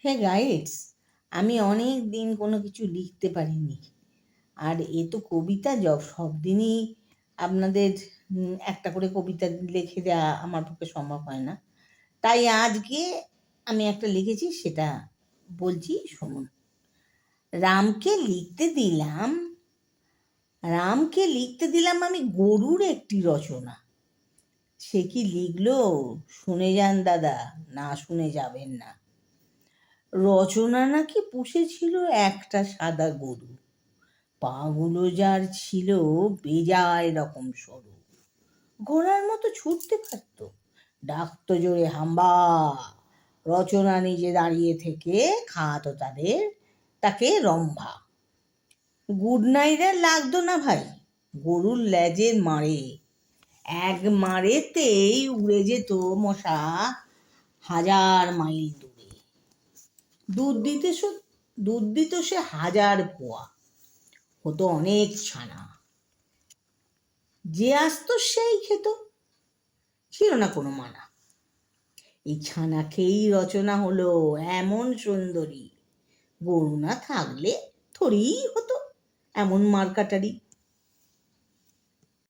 হে guides, আমি অনেক দিন কোনো কিছু লিখতে পারিনি। আর এ তো কবিতা সব দিনই আপনাদের একটা করে কবিতা লিখে দেওয়া আমার পক্ষে সম্ভব হয় না। তাই আজকে আমি একটা লিখেছি, সেটা বলছি, শুনুন। রামকে লিখতে দিলাম রামকে লিখতে দিলাম আমি গরুর একটি রচনা। সে কি লিখলো, শুনে যান দাদা, না শুনে যাবেন না। রচনা নাকি পুষেছিল একটা সাদা গরু, পাগুলো যার ছিল বেজায় রকম সরু। ঘোড়ার মতো ছুটতে পারত, ডাকতো জোরে হাম্বা। রচনা নিজে দাঁড়িয়ে থেকে খাওয়াতো তাকে রম্ভা। গুড নাইটে লাগতো না ভাই, গরুর লেজের মারে। এক মারেতেই উড়ে যেত মশা 1000 মাইল দূরে। দুধ দিত সে 1000 পোয়া, হতো অনেক ছানা। যে আসতো সেই খেত, ছিল না কোনো মানা। এই ছানা খেয়েই রচনা হলো এমন সুন্দরী। গরু না থাকলে থরেই হতো এমন মার্কাটারি।